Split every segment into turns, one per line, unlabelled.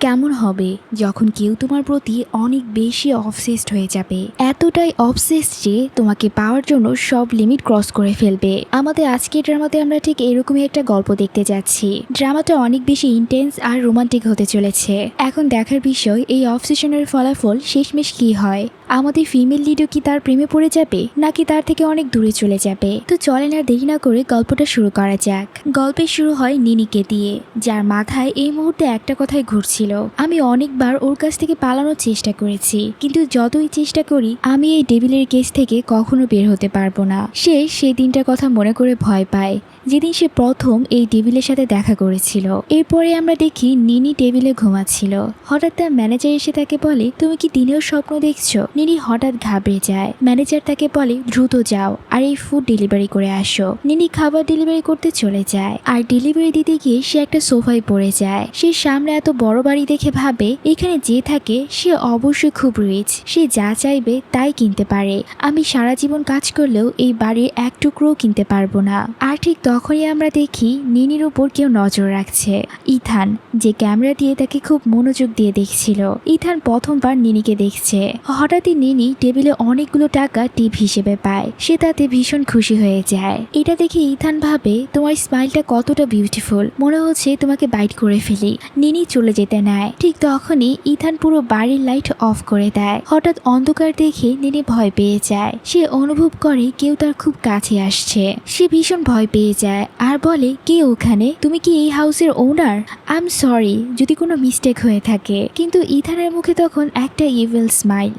কেমন হবে যখন কেউ তোমার প্রতি অনেক বেশি অবসেসড হয়ে যাবে, এতটাই অবসেসড যে তোমাকে পাওয়ার জন্য সব লিমিট ক্রস করে ফেলবে। আমাদের আজকের ড্রামাতে আমরা ঠিক এরকমই একটা গল্প দেখতে যাচ্ছি। ড্রামাটা অনেক বেশি ইন্টেন্স আর রোমান্টিক হতে চলেছে। এখন দেখার বিষয় এই অবসেশনের ফলাফল শেষমেশ কি হয়। আমাদের ফিমেল লিডও কি তার প্রেমে পড়ে যাবে নাকি তার থেকে অনেক দূরে চলে যাবে। তো চলেন আর দেরি না করে গল্পটা শুরু করা যাক। গল্পের শুরু হয় নিনিকে দিয়ে, যার মাথায় এই মুহূর্তে একটা কথাই ঘুরছিল। আমি অনেকবার ওর কাছ থেকে পালানোর চেষ্টা করেছি, কিন্তু যতই চেষ্টা করি আমি এই ডেভিলের কেস থেকে কখনো বের হতে পারবো না। সে সেই দিনটার কথা মনে করে ভয় পায় যেদিন সে প্রথম এই টেবিলের সাথে দেখা করেছিল। এরপরে আমরা দেখি নিনি টেবিলে ঘুমাচ্ছিল। হঠাৎ তার ম্যানেজার এসে তাকে বলে, তুমি কি দিনেও স্বপ্ন দেখছো? নিনি হঠাৎ ঘাবড়ে যায়। ম্যানেজার তাকে বলে, দ্রুত যাও আর এই ফুড ডেলিভারি করে আসো। নিনি খাবার ডেলিভারি করতে চলে যায়, আর ডেলিভারি দিতে গিয়ে সে একটা সোফায় পড়ে যায়। সে সামনে এত বড় বাড়ি দেখে ভাবে এখানে যে থাকে সে অবশ্যই খুব রিচ, সে যা চাইবে তাই কিনতে পারে। আমি সারা জীবন কাজ করলেও এই বাড়ির এক টুকরোও কিনতে পারবো না। আর ঠিক তখনই আমরা দেখি নিনির উপর কেউ নজর রাখছে। ইথান, যে ক্যামেরা দিয়ে তাকে খুব মনোযোগ দিয়ে দেখছিল। ইথান প্রথমবার নিনিকে দেখছে। হঠাৎই নিনি টেবিলে অনেকগুলো টাকা টিপ হিসেবে পায়। সে তাতে ভীষণ খুশি হয়ে যায়। এটা দেখে ইথান ভাবে, তোমার স্মাইলটা কতটা বিউটিফুল, মনে হচ্ছে তোমাকে বাইট করে ফেলি। নিনি চলে যেতে নেয়। ঠিক তখনই ইথান পুরো বাড়ির লাইট অফ করে দেয়। হঠাৎ অন্ধকার দেখে নিনি ভয় পেয়ে যায়। সে অনুভব করে কেউ তার খুব কাছে আসছে। সে ভীষণ ভয় পেয়ে যায় আর বলে, কে ওখানে? তুমি কি এই হাউসের ওনার? আই এম সরি যদি কোনো মিস্টেক হয়ে থাকে। কিন্তু ইথানের মুখে তখন একটা ইভিল স্মাইল।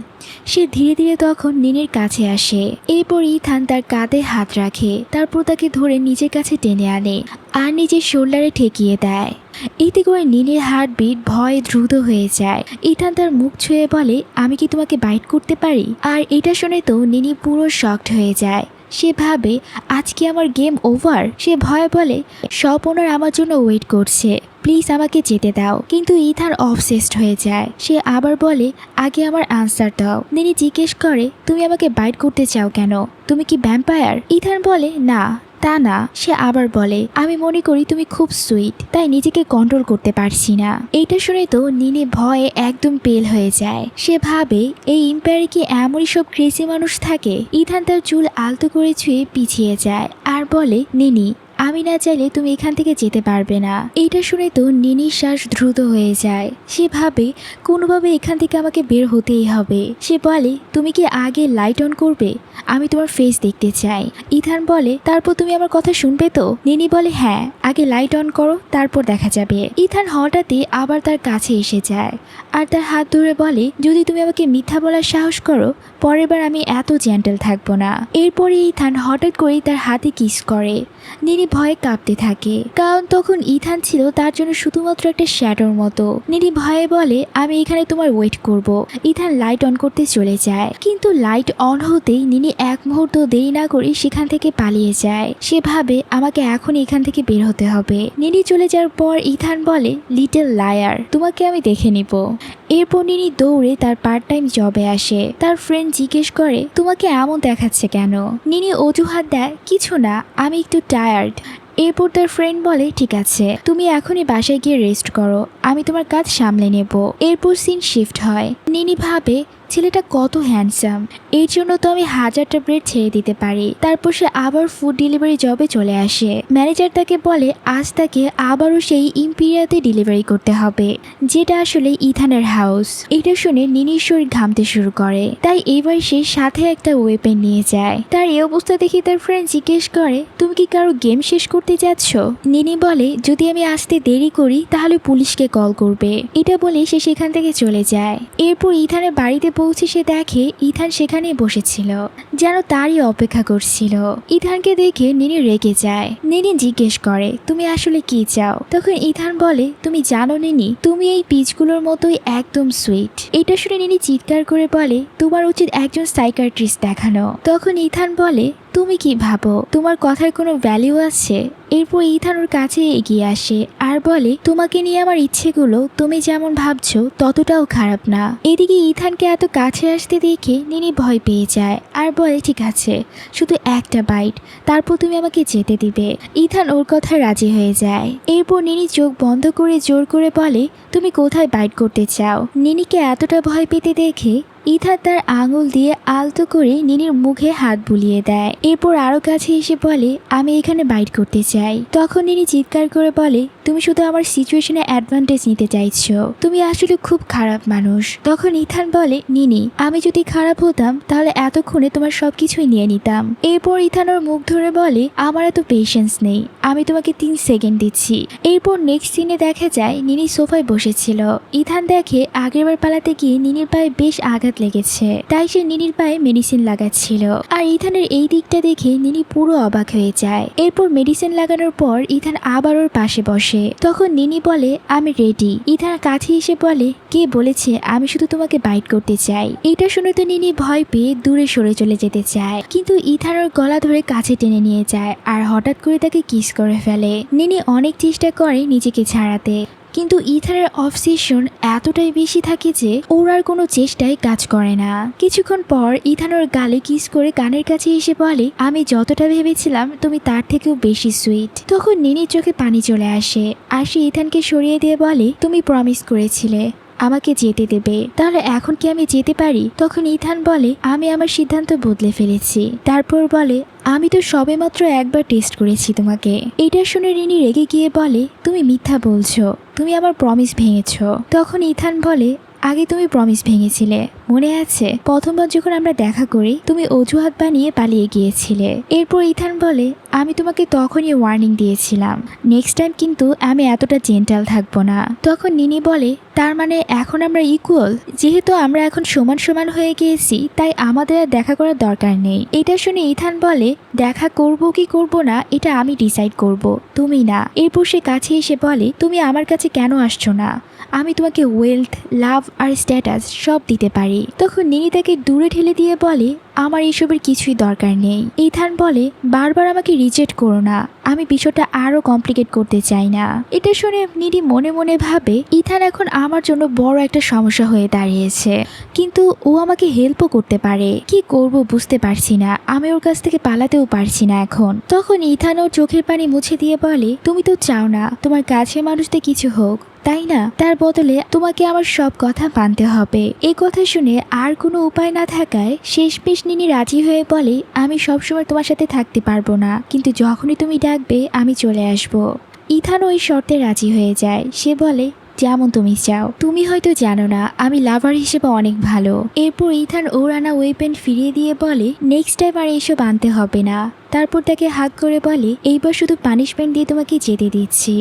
সে ধীরে ধীরে তখন নিনির কাছে আসে। এরপর ইথান তার কাঁধে হাত রাখে, তারপর তাকে ধরে নিজের কাছে টেনে আনে আর নিজের শোল্ডারে ঠেকিয়ে দেয়। এতে করে নিনির হার্টবিট ভয়ে দ্রুত হয়ে যায়। ইথান তার মুখ ছুঁয়ে বলে, আমি কি তোমাকে বাইট করতে পারি? আর এটা শুনে তো নিনি পুরো শকড হয়ে যায়। সে ভাবে আজকে আমার গেম ওভার। সে ভয়ে বলে, সব ওনার আমার জন্য ওয়েট করছে, প্লিজ আমাকে যেতে দাও। কিন্তু ইথান অবসেসড হয়ে যায়। সে আবার বলে, আগে আমার আনসার দাও। নিনি জিজ্ঞেস করে, তুমি আমাকে বাইট করতে চাও কেন? তুমি কি ভ্যাম্পায়ার? ইথান বলে, না তা না। সে আবার বলে, আমি মনে করি তুমি খুব সুইট, তাই নিজেকে কন্ট্রোল করতে পারছি না। এইটা শুনে তো নিনি ভয়ে একদম পেল হয়ে যায়। সে ভাবে এই এম্পায়ারে কি এমনই সব ক্রেজি মানুষ থাকে? ইথান তার চুল আলতো করে ছুঁয়ে পিছিয়ে যায় আর বলে, নিনি আমি না চাইলে তুমি এখান থেকে যেতে পারবে না। এইটা শুনে তো নিনির শ্বাস দ্রুত হয়ে যায়। সে ভাবে কোনোভাবে এখান থেকে আমাকে বের হতেই হবে। সে বলে, তুমি কি আগে লাইট অন করবে? আমি তোমার ফেস দেখতে চাই। ইথান বলে, তারপর তুমি আমার কথা শুনবে তো? নিনি বলে, হ্যাঁ, আগে লাইট অন করো, তারপর দেখা যাবে। ইথান হঠাৎই আবার তার কাছে এসে যায় আর তার হাত ধরে বলে, যদি তুমি আমাকে মিথ্যা বলার সাহস করো, পরের বার আমি এত জেন্টল থাকবো না। এরপরে ইথান হঠাৎ করেই তার হাতে কিস করে। নিনি ভয়ে কাঁপতে থাকে, কারণ তখন ইথান ছিল তার জন্য শুধুমাত্র একটা শ্যাডোর মতো। নিনি ভয়ে বলে, আমি এখানে তোমার ওয়েট করব। ইথান লাইট অন করতে চলে যায়, কিন্তু লাইট অন হতেই নিনি এক মুহূর্ত দেরি না করে সেখান থেকে পালিয়ে যায়। সে ভাবে আমাকে এখন এখান থেকে বের হতে হবে। নিনি চলে যাওয়ার পর ইথান বলে, লিটল লায়ার, তোমাকে আমি দেখে নিব। এরপর নিনি দৌড়ে তার পার্ট টাইম জবে আসে। তার ফ্রেন্ড জিজ্ঞেস করে, তোমাকে এমন দেখাচ্ছে কেন? নিনি অজুহাত দেয়, কিছু না, আমি একটু টায়ার্ড। এরপর তার ফ্রেন্ড বলে, ঠিক আছে, তুমি এখনই বাসায় গিয়ে রেস্ট করো, আমি তোমার কাজ সামলে নেব। এরপর সিন শিফট হয়। নিনি ভাবে, ছেলেটা কত হ্যান্ডসাম, এই জন্য তো আমি 1000টা ব্রেড ছেড়ে দিতে পারি। তারপর সে আবার ফুড ডেলিভারি জবে চলে আসে। ম্যানেজার তাকে বলে আজ তাকে আবারও সেই ইম্পিরিয়াতে ডেলিভারি করতে হবে, যেটা আসলে ইথানের হাউস। এটা শুনে নিনির শরীর ঘামতে শুরু করে, তাই এবার সে সাথে একটা ওয়েপেন নিয়ে যায়। তার এই অবস্থা দেখে তার ফ্রেন্ড জিজ্ঞেস করে, তুমি কি কারো গেম শেষ করতে যাচ্ছ? নিনি বলে, যদি আমি আসতে দেরি করি তাহলে পুলিশকে কল করবে। এটা বলে সে সেখান থেকে চলে যায়। এরপর ইথানের বাড়িতে পৌঁছে সে দেখে ইথান সেখানেই বসেছিল, যেন তারই অপেক্ষা করছিল। ইথানকে দেখে নিনি রেগে যায়। নিনি জিজ্ঞেস করে, তুমি আসলে কি চাও? তখন ইথান বলে, তুমি জানো নিনি, তুমি এই পিচগুলোর মতোই একদম সুইট। এটা শুনে নিনি চিৎকার করে বলে, তোমার উচিত একজন সাইকিয়াট্রিস্ট দেখানো। তখন ইথান বলে, তুমি কি ভাবো তোমার কথার কোনো ভ্যালিউ আছে? এরপর ইথান ওর কাছে এগিয়ে আসে আর বলে, তোমাকে নিয়ে আমার ইচ্ছেগুলো তুমি যেমন ভাবছো ততটাও খারাপ না। এদিকে ইথানকে এত কাছে আসতে দেখে নিনি ভয় পেয়ে যায় আর বলে, ঠিক আছে, শুধু একটা বাইট, তারপর তুমি আমাকে যেতে দিবে। ইথান ওর কথা রাজি হয়ে যায়। এরপর নিনি চোখ বন্ধ করে জোর করে বলে, তুমি কোথায় বাইট করতে চাও? নিনিকে এতটা ভয় পেতে দেখে ইথান তার আঙুল দিয়ে আলতো করে নিনির মুখে হাত বুলিয়ে দেয়। এরপর আরো কাছে এসে বলে, আমি এখানে বাইট করতে চাই। তখন নিনি চিৎকার করে বলে, তুমি শুধু আমার সিচুয়েশনে অ্যাডভান্টেজ নিতে চাইছো, তুমি আসলে খুব খারাপ মানুষ। তখন ইথান বলে, নিনি, আমি যদি খারাপ হতাম তাহলে এতক্ষণে তোমার সবকিছুই নিয়ে নিতাম। এরপর ইথান ওর মুখ ধরে বলে, আমার এত পেশেন্স নেই, আমি তোমাকে 3 সেকেন্ড দিচ্ছি। এরপর নেক্সট সিনে দেখা যায় নিনি সোফায় বসেছিল। ইথান দেখে আগেরবার পালাতে গিয়ে নিনির পায়ে বেশ আঘাত লেগেছে, তাই সে নিনির পায়ে মেডিসিন লাগাচ্ছিল। আর ইথানের এই দিকটা দেখে নিনি পুরো অবাক হয়ে যায়। এরপর মেডিসিন লাগানোর পর ইথান আবার ওর পাশে বসে। তখন নিনি বলে, আমি রেডি। ইথান কাছে এসে বলে, কে বলেছে আমি শুধু তোমাকে বাইট করতে চাই? এটা শুনে তো নিনি ভয় পেয়ে দূরে সরে চলে যেতে চায়, কিন্তু ইথান ওর গলা ধরে কাছে টেনে নিয়ে যায় আর হঠাৎ করে তাকে কিস করে ফেলে। নিনি অনেক চেষ্টা করে নিজেকে ছাড়াতে, কিন্তু ইথানের অবসেশন এতটাই বেশি থাকে যে ওর আর কোনো চেষ্টাই কাজ করে না। কিছুক্ষণ পর ইথান ওর গালে কিস করে কানের কাছে এসে বলে, আমি যতটা ভেবেছিলাম তুমি তার থেকেও বেশি সুইট। তখন নিনির চোখে পানি চলে আসে আর সে ইথানকে সরিয়ে দিয়ে বলে, তুমি প্রমিস করেছিলে আমাকে যেতে দেবে, তাহলে এখন কি আমি যেতে পারি? তখন ইথান বলে, আমি আমার সিদ্ধান্ত বদলে ফেলেছি। তারপর বলে, আমি তো সবেমাত্র একবার টেস্ট করেছি তোমাকে। এটা শুনে রিনি রেগে গিয়ে বলে, তুমি মিথ্যা বলছো, তুমি আমার প্রমিস ভেঙেছো। তখন ইথান বলে, আগে তুমি প্রমিস ভেঙেছিলে, মনে আছে? প্রথমবার যখন আমরা দেখা করি তুমি অজুহাত বানিয়ে পালিয়ে গিয়েছিলে। এরপর ইথান বলে, আমি তোমাকে তখনই ওয়ার্নিং দিয়েছিলাম, নেক্সট টাইম কিন্তু আমি এতটা জেন্টাল থাকবো না। তখন নিনি বলে, তার মানে এখন আমরা ইকুয়াল? যেহেতু আমরা এখন সমান সমান হয়ে গিয়েছি তাই আমাদের আর দেখা করার দরকার নেই। এটা শুনে ইথান বলে, দেখা করব কি করব না এটা আমি ডিসাইড করব, তুমি না। এরপর সে কাছে এসে বলে, তুমি আমার কাছে কেন আসছো না? আমি তোমাকে ওয়েলথ, লাভ আর স্ট্যাটাস সব দিতে পারি। তখন নিনি তাকে দূরে ঠেলে দিয়ে বলে, আমার এইসবের কিছুই দরকার নেই। ইথান বলে, বারবার আমাকে রিজেক্ট করো না, আমি বিষয়টা আরো কমপ্লিকেট করতে চাই না। এটা শুনে নিনি মনে মনে ভাবে, ইথান এখন আমার জন্য বড় একটা সমস্যা হয়ে দাঁড়িয়েছে, কিন্তু ও আমাকে হেল্পও করতে পারে। কি করব বুঝতে পারছি না, আমি ওর কাছ থেকে পালাতেও পারছি না এখন। তখন ইথান ওর চোখের পানি মুছে দিয়ে বলে, তুমি তো চাও না তোমার কাছের মানুষদের কিছু হোক, তাই না? তার বদলে তোমাকে আমার সব কথা মানতে হবে। এই কথা শুনে আর কোনো উপায় না থাকায় শেষমেশ নিনি রাজি হয়ে বলে, আমি সবসময় তোমার সাথে থাকতে পারবো না, কিন্তু যখনই তুমি ডাকবে আমি চলে আসব। ইথান ওই শর্তে রাজি হয়ে যায়। সে বলে, যেমন তুমি চাও। তুমি হয়তো জানো না আমি লাভার হিসেবে অনেক ভালো। এরপর ইথান ওর আনা ওয়েপেন ফিরিয়ে দিয়ে বলে, নেক্সট টাইম আর এইসব আনতে হবে না। তারপর তাকে হাত করে বলে, এইবার শুধু পানিশমেন্ট দিয়ে তোমাকে যেতে দিচ্ছি।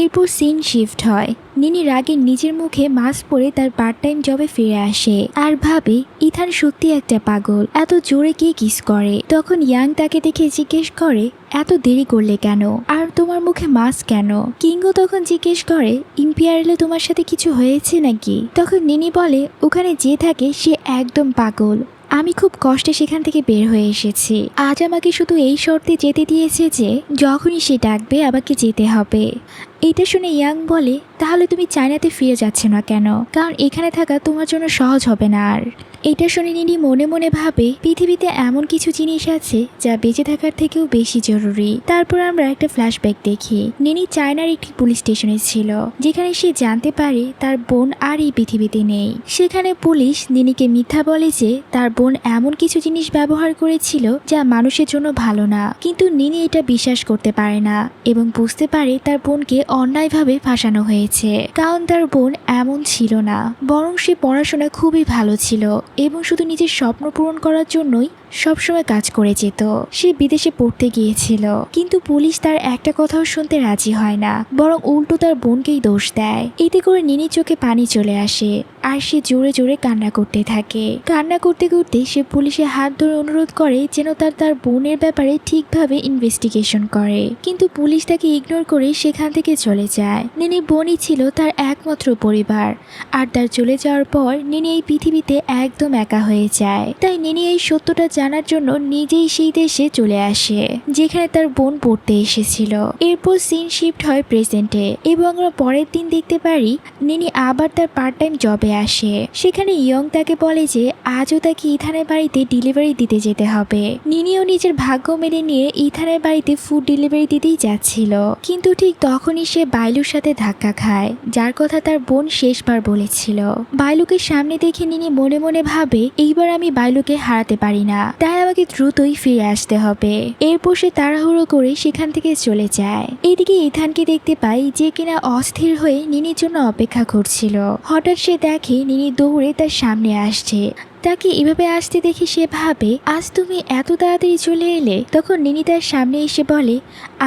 এরপর সিন শিফট হয়। নিনি রাগে নিজের মুখে মাস্ক পরে তার পার্ট টাইম জবে ফিরে আসে আর ভাবে, ইথান সত্যি একটা পাগল, এত জোরে কে কিস করে। তখন ইয়াং তাকে দেখে জিজ্ঞেস করে, এত দেরি করলে কেন, আর তোমার মুখে মাস্ক কেন? কিঙ্গো তখন জিজ্ঞেস করে, ইম্পিয়ারেলে তোমার সাথে কিছু হয়েছে নাকি? তখন নিনি বলে, ওখানে যে থাকে সে একদম পাগল, আমি খুব কষ্টে সেখান থেকে বের হয়ে এসেছি। আজ আমাকে শুধু এই শর্তে যেতে দিয়েছে যে যখনই সে ডাকবে আমাকে যেতে হবে। এটা শুনে ইয়াং বলে, তাহলে তুমি চায়নাতে ফিরে যাচ্ছে না কেন? কারণ এখানে থাকা তোমার জন্য সহজ হবে না। আর এটা শুনে নিনি মনে মনে ভাবে, পৃথিবীতে এমন কিছু জিনিস আছে যা বেঁচে থাকার থেকেও বেশি জরুরি। তারপর আমরা একটা ফ্ল্যাশব্যাক দেখি। নিনি চায়নার একটি পুলিশ স্টেশনে ছিল, যেখানে সে জানতে পারে তার বোন আর এই পৃথিবীতে নেই। সেখানে পুলিশ নিনিকে মিথ্যা বলে যে তার বোন এমন কিছু জিনিস ব্যবহার করেছিল যা মানুষের জন্য ভালো না, কিন্তু নিনি এটা বিশ্বাস করতে পারে না এবং বুঝতে পারে তার বোনকে অন্যায়ভাবে ফাঁসানো হয়েছে। কারণ তার বোন এমন ছিল না, বরং সে পড়াশোনায় খুবই ভালো ছিল এবং শুধু নিজের স্বপ্ন পূরণ করার জন্যই সবসময় কাজ করে যেত। সে বিদেশে পড়তে গিয়েছিল, কিন্তু পুলিশ তার একটা কথাও শুনতে রাজি হয় না, বরং উল্টো তার বোনকেই দোষ দেয়। এতে করে নিনির চোখে পানি চলে আসে আর সে জোরে জোরে কান্না করতে থাকে। কান্না করতে করতে সে পুলিশের হাত ধরে অনুরোধ করে যেন তার বোনের ব্যাপারে ঠিকভাবে ইনভেস্টিগেশন করে, কিন্তু পুলিশ তাকে ইগনোর করে সেখান থেকে চলে যায়। নিনি বোনই ছিল তার একমাত্র পরিবার, আর তার চলে যাওয়ার পর নিনি এই পৃথিবীতে একদম একা হয়ে যায়। তাই নিনি এই সত্যটা জানার জন্য নিজেই সেই দেশে চলে আসে যেখানে তার বোন পড়তে এসেছিল। এরপর সিন শিফট হয় প্রেজেন্টে এবং আমরা পরের দিন দেখতে পারি নিনি আবার তার পার্ট টাইম জবে আসে। সেখানে ইয়ং তাকে বলে যে আজও তাকে ইথানের বাড়িতে ডেলিভারি দিতে যেতে হবে। নিনিও নিজের ভাগ্য মেনে নিয়ে ইথানের বাড়িতে ফুড ডেলিভারি দিতেই যাচ্ছিল, কিন্তু ঠিক তখনই সে বাইলুর সাথে ধাক্কা খায়, যার কথা তার বোন শেষবার বলেছিল। বাইলুকে সামনে দেখে নিনি মনে মনে ভাবে এইবার আমি বাইলুকে হারাতে পারি না, তাই আমাকে দ্রুতই ফিরে আসতে হবে। এরপর সে তাড়াহুড়ো করে সেখান থেকে চলে যায়। এদিকে ইথানকে দেখতে পাই যে কিনা অস্থির হয়ে নিনির জন্য অপেক্ষা করছিল। হঠাৎ সে দেখে নিনি দৌড়ে তার সামনে আসছে। তাকে এভাবে আসতে দেখে সে ভাবে আজ তুমি এত তাড়াতাড়ি চলে এলে। তখন নিনি তার সামনে এসে বলে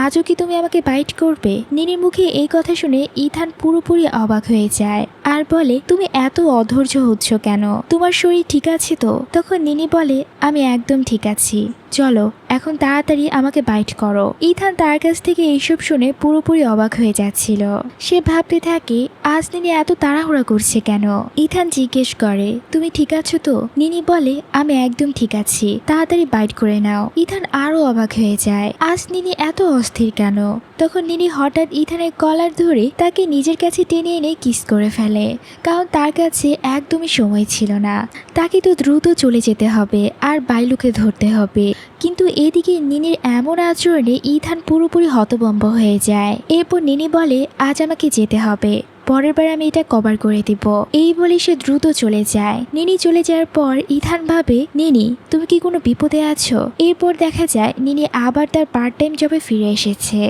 আজও কি তুমি আমাকে বাইট করবে? নিনির মুখে এই কথা শুনে ইথান পুরোপুরি অবাক হয়ে যায় আর বলে তুমি এত অধৈর্য হচ্ছ কেন? তোমার শরীর ঠিক আছে তো? তখন নিনি বলে আমি একদম ঠিক আছি, চলো এখন তাড়াতাড়ি আমাকে বাইট করো। ইথান তার কাছ থেকে এইসব শুনে পুরোপুরি অবাক হয়ে যাচ্ছিল। সে ভাবতে থাকে আজ নিনি এত তাড়াহুড়া করছে কেন। ইথান জিজ্ঞেস করে তুমি ঠিক আছো তো? নিনি বলে আমি একদম ঠিক আছি, তাড়াতাড়ি বাইট করে নাও। ইথান আরো অবাক হয়ে যায়, আজ নিনি এত অস্থির কেন। তখন নিনি হঠাৎ ইথানের কলার ধরে তাকে নিজের কাছে টেনে এনে কিস করে ফেলে, কারণ তার কাছে একদমই সময় ছিল না। তাকে তো দ্রুত চলে যেতে হবে আর বাইলুকে ধরতে হবে। কিন্তু এদিকে নিনির এমন আচরণে ইথান পুরোপুরি হতভম্ব হয়ে যায়। এরপর নিনি বলে আজ আমাকে যেতে হবে, পরের বার আমি এটা কভার করে দিব। এই বলে সে দ্রুত চলে যায়। নিনি চলে যাওয়ার পর ইথান ভাবে নিনি তুমি কি কোনো বিপদে আছো? এরপর দেখা যায় নিনি আবার তার পার্ট টাইম জবে ফিরে এসেছে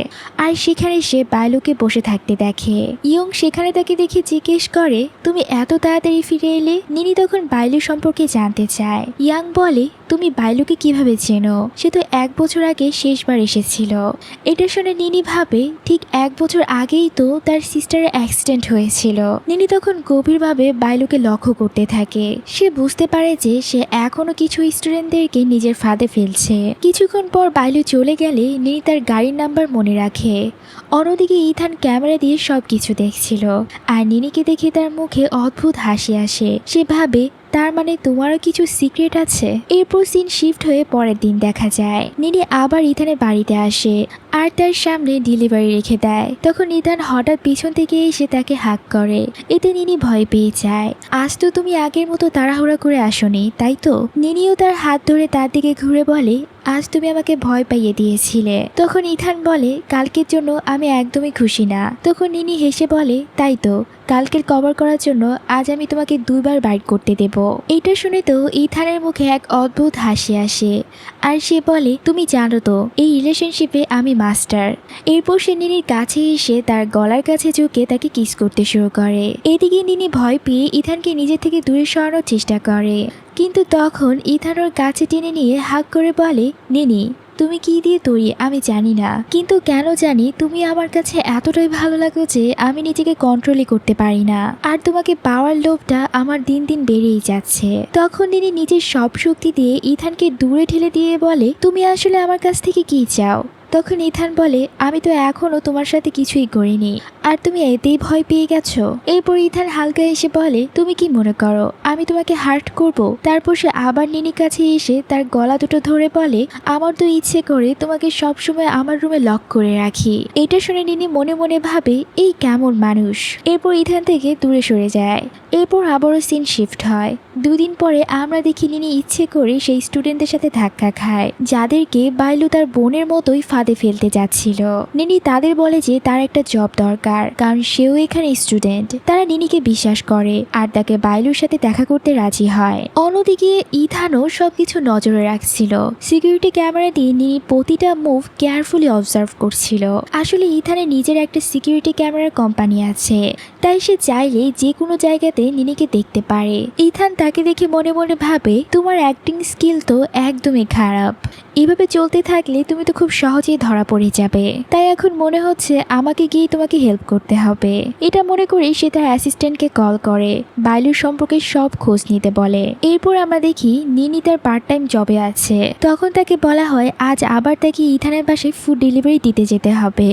আর সেখানে সে বাইলুকে বসে থাকতে দেখে। ইয়ং সেখানে তাকে দেখে জিজ্ঞেস করে তুমি এত তাড়াতাড়ি ফিরে এলে? নিনি তখন বাইলু সম্পর্কে জানতে চায়। ইয়াং বলে তুমি বাইলুকে কিভাবে চেনো? সে তো 1 বছর আগে শেষবার এসেছিল। এটা শুনে নিনি ভাবে ঠিক 1 বছর আগেই তো তার সিস্টারের অ্যাক্সিডেন্ট হয়েছিল। নিনি তখন গভীরভাবে বাইলুকে লক্ষ্য করতে থাকে। সে বুঝতে পারে যে সে এখনো কিছু স্টুডেন্টদেরকে নিজের ফাঁদে ফেলছে। কিছুক্ষণ পর বাইলু চলে গেলে নিনি তার গাড়ির নাম্বার মনে রাখে। অন্যদিকে ইথান ক্যামেরা দিয়ে সবকিছু দেখছিল আর নিনিকে দেখে তার মুখে অদ্ভুত হাসি আসে। সে ভাবে তার মানে তোমারও কিছু সিক্রেট আছে। এরপর সিন শিফট হয়ে পরের দিন দেখা যায় নিনি আবার ইথানের বাড়িতে আসে আর তার সামনে ডেলিভারি রেখে দেয়। তখন ইথান হঠাৎ পিছন থেকে এসে তাকে হাক করে। এতে নিনি ভয় পেয়ে যায়। আজ তো তুমি আগের মতো তাড়াহুড়া করে আসোনি তাই তো? নিনিও তার হাত ধরে তার দিকে ঘুরে বলে আজ তুমি আমাকে ভয় পাইয়ে দিয়েছিলে। তখন ইথান বলে কালকের জন্য আমি একদমই খুশি না। তখন নিনি হেসে বলে তাই তো, কালকের কভার করার জন্য আজ আমি তোমাকে 2 বার বাইট করতে দেব। এটা শুনে তো ইথানের মুখে এক অদ্ভুত হাসি আসে আর সে বলে তুমি জানো তো এই রিলেশনশিপে আমি মাস্টার। এরপর সে নিনির কাছে এসে তার গলার কাছে ঝুঁকে তাকে কিস করতে শুরু করে। এদিকে নিনি ভয় পেয়ে ইথানকে নিজে থেকে দূরে সরানোর চেষ্টা করে, কিন্তু তখন ইথান ওর কাছে টেনে নিয়ে হাক করে বলে নিনি তুমি কি দিয়ে তৈরি আমি জানি না, কিন্তু কেন জানি তুমি আমার কাছে এতটাই ভালো লাগো যে আমি নিজেকে কন্ট্রোলই করতে পারি না, আর তোমাকে পাওয়ার লোভটা আমার দিন দিন বেড়েই যাচ্ছে। তখন নিনি নিজের সব শক্তি দিয়ে ইথানকে দূরে ঠেলে দিয়ে বলে তুমি আসলে আমার কাছ থেকে কি চাও? তখন ইথান বলে আমি তো এখনো তোমার সাথে কিছুই করিনি আর তুমি এতেই ভয় পেয়ে গেছো। এরপর ইথান হালকা এসে বলে তুমি কি মনে করো আমি তোমাকে হার্ট করব? তারপর সে আবার নিনির কাছে এসে তার গলা দুটো ধরে বলে আমার তো ইচ্ছে করে তোমাকে সবসময় আমার রুমে লক করে রাখি। এটা শুনে নিনি মনে মনে ভাবে এই কেমন মানুষ। এরপর ইথান থেকে দূরে সরে যায়। এরপর আবারও সিন শিফট হয়। 2 দিন পরে আমরা দেখি নিনি ইচ্ছে করে সেই স্টুডেন্টদের সাথে ধাক্কা খায় যাদেরকে বাইলু তার বোনের মতোই ফাঁদে ফেলতে যাচ্ছিল। নিনি তাদের বলে যে তার একটা জব দরকার, কারণ সেও এখানে স্টুডেন্ট। তারা নিনিকে বিশ্বাস করে আর তাকে বাইলুর সাথে দেখা করতে রাজি হয়। অন্যদিকে ইথানও সবকিছু নজরে রাখছিল। সিকিউরিটি ক্যামেরা দিয়ে নিনি প্রতিটা মুভ কেয়ারফুলি অবজার্ভ করছিল। আসলে ইথানের নিজের একটা সিকিউরিটি ক্যামেরার কোম্পানি আছে, তাই সে চাইলে যে কোনো জায়গাতে নিনিকে দেখতে পারে। ইথান তাকে তাকে দেখে মনে মনে ভাবে তোমার অ্যাক্টিং স্কিল তো একদমই খারাপ। এভাবে চলতে থাকলে তুমি তো খুব সহজেই ধরা পড়ে যাবে। তাই এখন মনে হচ্ছে আমাকে গিয়ে তোমাকে হেল্প করতে হবে। এটা মনে করে সে তার অ্যাসিস্ট্যান্টকে কল করে বাইলুর সম্পর্কে সব খোঁজ নিতে বলে। এরপর আমরা দেখি নিনি তার পার্ট টাইম জবে আছে। তখন তাকে বলা হয় আজ আবার তাকে ইথানের বাসায় ফুড ডেলিভারি দিতে যেতে হবে।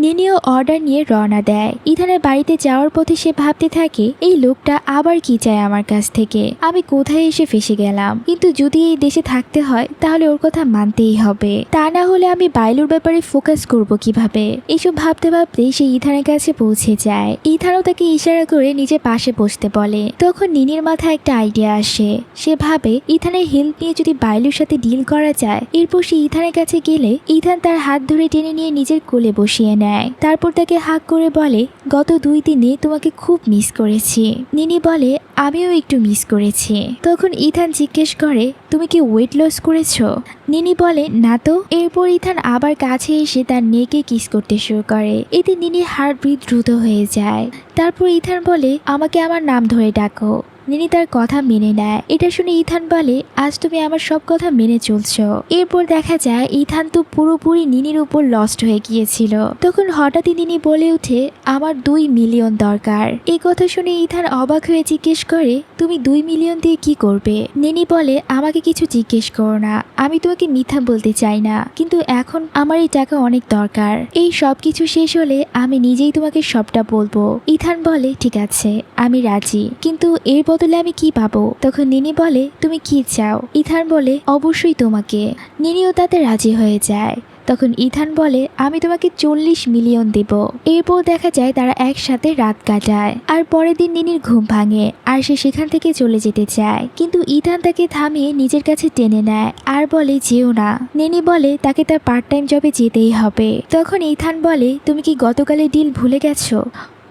নিনিও অর্ডার নিয়ে রওনা দেয়। ইথানের বাড়িতে যাওয়ার পথে সে ভাবতে থাকে এই লোকটা আবার কি চায় আমার কাছ থেকে, আমি কোথায় এসে ফেসে গেলাম। কিন্তু যদি এই দেশে থাকতে হয় তাহলে ওর কথা মানতেই হবে, তা না হলে আমি বাইলুর ব্যাপারে ফোকাস করব কিভাবে। এইসব ভাবতে ভাবতে সে ইথানের কাছে পৌঁছে যায়। ইথানও তাকে ইশারা করে নিজের পাশে বসতে বলে। তখন নিনির মাথায় একটা আইডিয়া আসে। সে ভাবে ইথানের হেল্প নিয়ে যদি বাইলুর সাথে ডিল করা যায়। এরপর সে ইথানের কাছে গেলে ইথান তার হাত ধরে টেনে নিয়ে নিজের কোলে বসিয়ে নেয়। তারপর তাকে হাক করে বলে গত 2 দিনে তোমাকে খুব মিস করেছি। নিনি বলে আমিও একটু মিস করেছি। তখন ইথান জিজ্ঞেস করে তুমি কি ওয়েট লস করেছো? নিনি বলে না তো। এরপর ইথান আবার কাছে এসে তার নেকে কিস করতে শুরু করে। এতে নিনির হার্টবিট দ্রুত হয়ে যায়। তারপর ইথান বলে আমাকে আমার নাম ধরে ডাকো। নিনি তার কথা মেনে নেয়। এটা শুনে ইথান বলে আজ তুমি আমার সব কথা মেনে চলছো। এরপর দেখা যায় ইথান তো পুরোপুরি নিনির উপর লস্ট হয়ে গিয়েছিল। তখন হঠাৎই নিনি বলে উঠে আমার 2 মিলিয়ন দরকার। এই কথা শুনে ইথান অবাক হয়ে জিজ্ঞেস করে তুমি 2 মিলিয়ন দিয়ে কি করবে? নিনি বলে আমাকে কিছু জিজ্ঞেস করো না, আমি তোমাকে মিথ্যা বলতে চাই না, কিন্তু এখন আমার এই টাকা অনেক দরকার। এই সব কিছু শেষ হলে আমি নিজেই তোমাকে সবটা বলবো। ইথান বলে ঠিক আছে আমি রাজি, কিন্তু এর বদলে আমি কি পাবো? তখন নিনি বলে তুমি কি চাও? ইথান বলে অবশ্যই তোমাকে। নিনিও তাতে রাজি হয়ে যায়। তখন ইথান বলে আমি তোমাকে 40 মিলিয়ন দেব। এরপর দেখা যায় তারা একসাথে রাত কাটায়। আর পরের দিন নিনির ঘুম ভাঙে আর সে সেখান থেকে চলে যেতে চায়, কিন্তু ইথান তাকে থামিয়ে নিজের কাছে টেনে নেয় আর বলে যেও না। নিনি বলে তাকে তার পার্ট টাইম জবে যেতেই হবে। তখন ইথান বলে তুমি কি গতকালের ডিল ভুলে গেছো?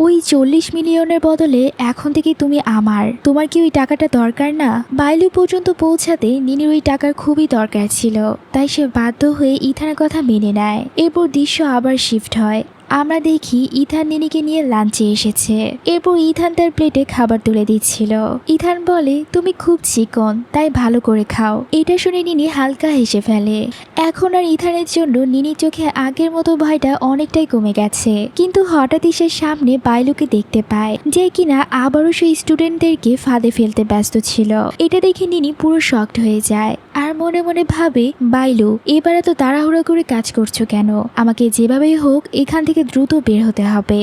ওই 40 মিলিয়নের বদলে এখন থেকে তুমি আমার। তোমার কি ওই টাকাটা দরকার না? বাইলু পর্যন্ত পৌঁছাতে নিনির ওই টাকার খুবই দরকার ছিল। তাই সে বাধ্য হয়ে ইথানের কথা মেনে নেয়। এরপর দৃশ্য আবার শিফট হয়। আমরা দেখি ইথান নিনিকে নিয়ে লাঞ্চে এসেছে। এরপর ইথান তার প্লেটে খাবার তুলে দিচ্ছিল। ইথান বলে তুমি খুব চিকন, তাই ভালো করে খাও। এটা শুনে নিনি হালকা হেসে ফেলে। এখন আর ইথানের জন্য নিনির চোখে আগের মতো ভয়টা অনেকটাই কমে গেছে। কিন্তু হঠাৎই সে সামনে বাইলুকে দেখতে পায়, যে কিনা আবারও সেই স্টুডেন্টদেরকে ফাঁদে ফেলতে ব্যস্ত ছিল। এটা দেখে নিনি পুরো শকড হয়ে যায় আর মনে মনে ভাবে বাইলু এবার এত তাড়াহুড়ো করে কাজ করছো কেন? আমাকে যেভাবেই হোক এখান থেকে দ্রুত বের হতে হবে।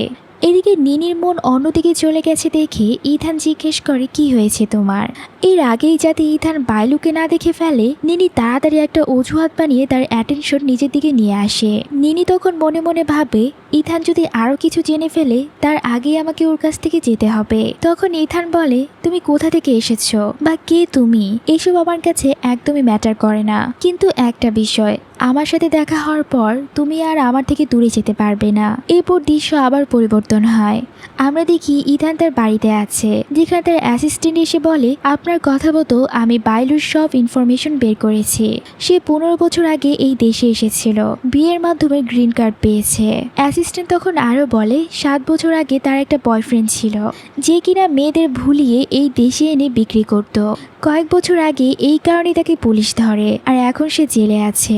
এদিকে নিনির মন অন্যদিকে চলে গেছে দেখে ইথান জিজ্ঞেস করে কি হয়েছে তোমার? এর আগেই যাতে ইথান বাইলুকে না দেখে ফেলে, নিনি তাড়াতাড়ি একটা অজুহাত বানিয়ে তার অ্যাটেনশন নিজের দিকে নিয়ে আসে। নিনি তখন মনে মনে ভাবে ইথান যদি আরো কিছু জেনে ফেলে তার আগেই আমাকে ওর কাছ থেকে যেতে হবে। তখন ইথান বলে তুমি কোথা থেকে এসেছো বা কে তুমি, এসব আমার কাছে একদমই ম্যাটার করে না, কিন্তু একটা বিষয়, আমার সাথে দেখা হওয়ার পর তুমি আর আমার থেকে দূরে যেতে পারবে না। এরপর দৃশ্য আবার পরিবর্তন হয়। আমরা দেখি ইথান তার বাড়িতে আছে, যেখানে তার অ্যাসিস্ট্যান্ট এসে বলে আপনার কথা মতো আমি বাইলুর সব ইনফরমেশন বের করেছি। সে 15 বছর আগে এই দেশে এসেছিল, বিয়ের মাধ্যমে গ্রিন কার্ড পেয়েছে। অ্যাসিস্ট্যান্ট তখন আরো বলে 7 বছর আগে তার একটা বয়ফ্রেন্ড ছিল, যে কিনা মেয়েদের ভুলিয়ে এই দেশে এনে বিক্রি করত। কয়েক বছর আগে এই কারণে তাকে পুলিশ ধরে আর এখন সে জেলে আছে।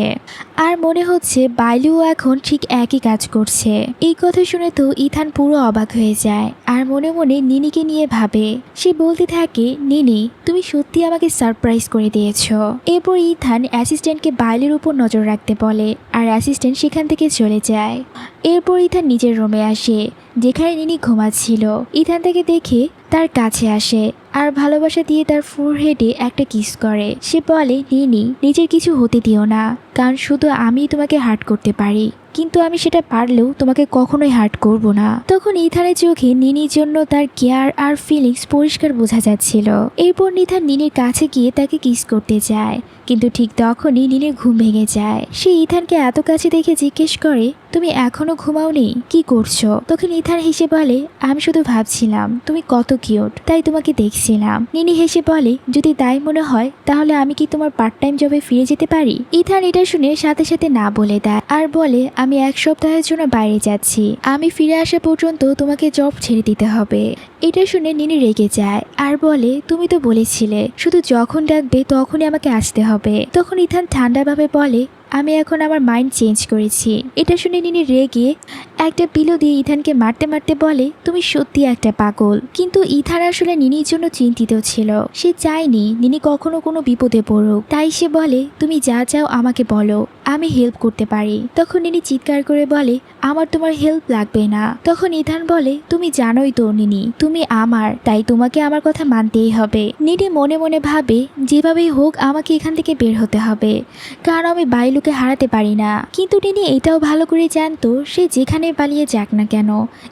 আর মনে হচ্ছে বাইলুও এখন ঠিক একই কাজ করছে। এই কথা শুনে তো ইথান পুরো অবাক হয়ে যায় আর মনে মনে নিনিকে নিয়ে ভাবে। সে বলতে থাকে নিনি তুমি সত্যি আমাকে সারপ্রাইজ করে দিয়েছো। এরপর ইথান অ্যাসিস্ট্যান্টকে বাইলের উপর নজর রাখতে বলে আর অ্যাসিস্ট্যান্ট সেখান থেকে চলে যায়। এরপর ইথান নিজের রুমে আসে, যেখানে নিনি ঘুমাচ্ছিল। ইথান তাকে দেখে তার কাছে আসে আর ভালোবাসা দিয়ে তার ফোরহেডে একটা কিস করে। সে বলে নিনি নিজের কিছু হতে দিও না, কারণ শুধু আমি তোমাকে হার্ট করতে পারি, কিন্তু আমি সেটা পারলেও তোমাকে কখনোই হার্ট করব না। তখন ইথানের চোখে নিনির জন্য তার কেয়ার আর ফিলিংস পরিষ্কার বোঝা যাচ্ছিল। এরপর ইথান নিনির কাছে গিয়ে তাকে কিস করতে যায়, কিন্তু ঠিক তখনই নিনির ঘুম ভেঙে যায়। সে ইথানকে এত কাছে দেখে জিজ্ঞেস করে তুমি এখনো ঘুমাওনি, কি করছো? তখন ইথান হেসে বলে আমি শুধু ভাবছিলাম তুমি কত কিউট, তাই তোমাকে দেখছিলাম। নিনি হেসে বলে যদি তাই মনে হয় তাহলে আমি কি তোমার পার্ট টাইম জবে ফিরে যেতে পারি? ইথান এটা শুনে সাথে সাথে না বলে দেয় আর বলে আমি 1 সপ্তাহের জন্য বাইরে যাচ্ছি, আমি ফিরে আসা পর্যন্ত তোমাকে জব ছেড়ে দিতে হবে। এটা শুনে নিনি রেগে যায় আর বলে, তুমি তো বলেছিলে শুধু যখন ডাকবে তখনই আমাকে আসতে হবে। তখন ইথান ঠান্ডাভাবে বলে, আমি এখন আমার মাইন্ড চেঞ্জ করেছি। এটা শুনে নিনি রেগে একটা পিলো দিয়ে ইথানকে মারতে মারতে বলে, তুমি সত্যি একটা পাগল। কিন্তু ইথান আসলে নিনির জন্য চিন্তিত ছিল। সে চায়নি নিনি কখনো কোনো বিপদে পড়ুক, তাই সে বলে, তুমি যা চাও আমাকে বলো, আমি হেল্প করতে পারি। তখন নিনি চিৎকার করে বলে, আমার তোমার হেল্প লাগবে না। তখন ইথান বলে, তুমি জানোই তো নিনি, তুমি আমার, তাই তোমাকে আমার কথা মানতেই হবে। নিনি মনে মনে ভাবে, যেভাবেই হোক আমাকে এখান থেকে বের হতে হবে, কারণ আমি বাইলুকে হারাতে পারি না। কিন্তু নিনি এটাও ভালো করে জানতো, সে যেখানে পালিয়ে যাক না কেন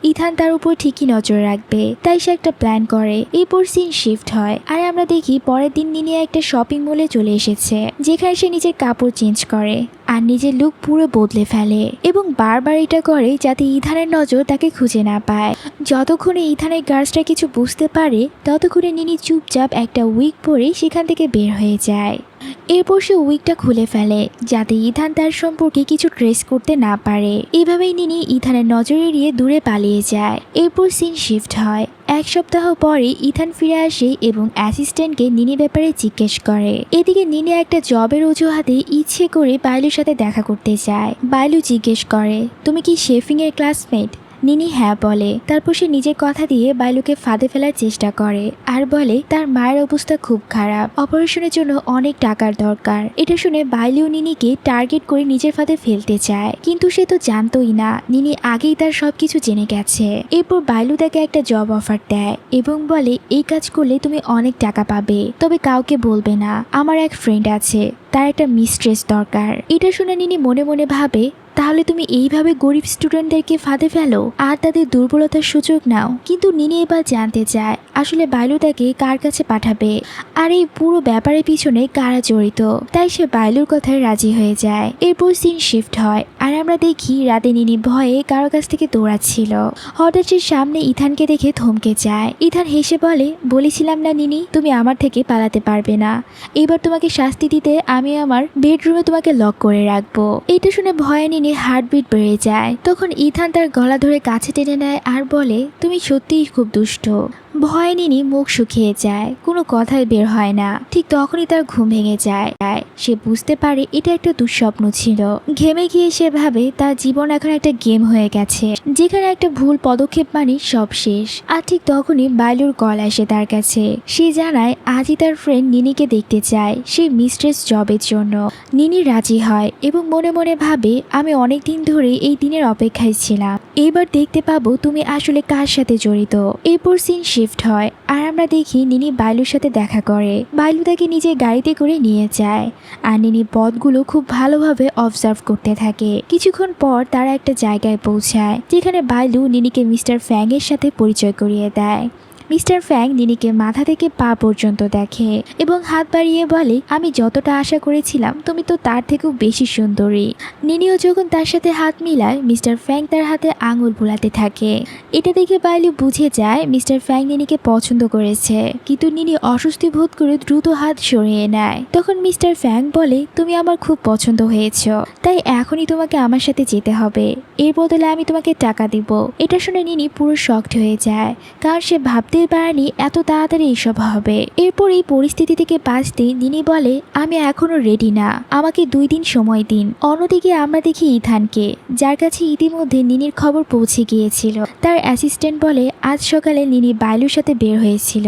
ইথান তার উপর ঠিকই নজর রাখবে। তাই সে একটা প্ল্যান করে। এরপর সিন শিফট হয় আর আমরা দেখি পরের দিন নিনি একটা শপিং মলে চলে এসেছে, যেখানে সে নিজের কাপড় চেঞ্জ করে আর নিজের লুক পুরো বদলে ফেলে এবং বারবার এটা করে যাতে ইথানের নজর তাকে খুঁজে না পায়। যতক্ষণে ইথানের গার্লসটা কিছু বুঝতে পারে ততক্ষণে নিনি চুপচাপ একটা উইক পরে সেখান থেকে বের হয়ে যায়। এরপর সে উইকটা খুলে ফেলে যাতে ইথান তার সম্পর্কে কিছু ট্রেস করতে না পারে। এভাবেই নিনি ইথানের নজর এড়িয়ে দূরে পালিয়ে যায়। এরপর সিন শিফট হয়। 1 সপ্তাহ পরে ইথান ফিরে আসে এবং অ্যাসিস্ট্যান্টকে নিনি ব্যাপারে জিজ্ঞেস করে। এদিকে নিনি একটা জবের অজুহাতে ইচ্ছে করে বাইলুর সাথে দেখা করতে চায়। বাইলু জিজ্ঞেস করে, তুমি কি শেফিং এর ক্লাসমেট? নিনি হ্যাঁ বলে। তারপর সে নিজের কথা দিয়ে বাইলুকে ফাঁদে ফেলার চেষ্টা করে আর বলে তার মায়ের অবস্থা খুব খারাপ, অপারেশনের জন্য অনেক টাকার দরকার। এটা শুনে বাইলু নিনিকে টার্গেট করে নিজের ফাঁদে ফেলতে চায়, কিন্তু সে তো জানতোই না নিনি আগেই তার সবকিছু জেনে গেছে। এরপর বাইলু তাকে একটা জব অফার দেয় এবং বলে, এই কাজ করলে তুমি অনেক টাকা পাবে, তবে কাউকে বলবে না, আমার এক ফ্রেন্ড আছে, তার একটা মিস্ট্রেস দরকার। এটা শুনে নিনি মনে মনে ভাবে, তাহলে তুমি এইভাবে গরিব স্টুডেন্টদেরকে ফাঁদে ফেলো আর তাদের দুর্বলতার সুযোগ নাও। কিন্তু নিনি এবার জানতে চায় আসলে বাইলু তাকে কার কাছে পাঠাবে আর এই পুরো ব্যাপারের পিছনে কারা জড়িত। তাই সে বাইলুর কথায় রাজি হয়ে যায়। এরপর সিন শিফট হয় আর আমরা দেখি রাতে নিনি ভয়ে কারো কাছ থেকে দৌড়াচ্ছিল। হঠাৎ সে সামনে ইথানকে দেখে থমকে যায়। ইথান হেসে বলে, বলেছিলাম না নিনি, তুমি আমার থেকে পালাতে পারবে না। এবার তোমাকে শাস্তি দিতে আমি আমার বেডরুমে তোমাকে লক করে রাখবো। এটা শুনে ভয়ে নিনি হার্টবিট বেড়ে যায়। তখন ইথান তার গলা ধরে কাছে টেনে নেয় আর বলে, তুমি সত্যিই খুব দুষ্ট। ভয়ে নিনি মুখ শুকিয়ে যায়, কোনো কথাই বের হয় না। ঠিক তখনই তার ঘুম ভেঙে যায়। সে বুঝতে পারে এটা একটা দুঃস্বপ্ন ছিল। ঘেমে গিয়ে সে ভাবে তার জীবন এখন একটা গেম হয়ে গেছে, যেখানে একটা ভুল পদক্ষেপ মানে সব শেষ। আর ঠিক তখনই বাইলুর কল আসে তার কাছে। সে জানায় আজই তার ফ্রেন্ড নিনিকে দেখতে চায় সেই মিস্ট্রেস জবের জন্য। নিনি রাজি হয় এবং মনে মনে ভাবে, আমি অনেকদিন ধরে এই দিনের অপেক্ষায় ছিলাম, এবার দেখতে পাবো তুমি আসলে কার সাথে জড়িত। এরপর সিন শিফট হয় আর আমরা দেখি নিনি বাইলুর সাথে দেখা করে। বাইলু তাকে নিজের গাড়িতে করে নিয়ে যায় আর নিনি পথগুলো খুব ভালোভাবে অবজার্ভ করতে থাকে। কিছুক্ষণ পর তারা একটা জায়গায় পৌঁছায় যেখানে বাইলু নিনিকে মিস্টার ফ্যাং এর সাথে পরিচয় করিয়ে দেয়। মিস্টার ফ্যাং নিনিকে মাথা থেকে পা পর্যন্ত দেখে এবং হাত বাড়িয়ে বলে, আমি যতটা আশা করেছিলাম তুমি তো তার থেকেও বেশি সুন্দরী। নিনিও যখন তার সাথে হাত মিলায় মিস্টার ফ্যাং তার হাতে আঙুল ভোলাতে থাকে। এটা দেখে বাইলু বুঝে যায় মিস্টার ফ্যাং নিনিকে পছন্দ করেছে, কিন্তু নিনি অস্বস্তি বোধ করে দ্রুত হাত সরিয়ে নেয়। তখন মিস্টার ফ্যাং বলে, তুমি আমার খুব পছন্দ হয়েছ, তাই এখনই তোমাকে আমার সাথে যেতে হবে, এর বদলে আমি তোমাকে টাকা দিব। এটা শুনে নিনি পুরো শকড হয়ে যায়, কারণ সে ভাবতে পারেনি এত তাড়াতাড়ি এসব হবে। এরপর এই পরিস্থিতি থেকে বাঁচতে নিনি বলে, আমি এখনো রেডি না, আমাকে 2 দিন সময় দিন। অন্যদিকে আমরা দেখি ইথানকে, যার কাছে ইতিমধ্যে নিনির খবর পৌঁছে গিয়েছিল। তার অ্যাসিস্ট্যান্ট বলে আজ সকালে নিনি বাইলুর সাথে বের হয়েছিল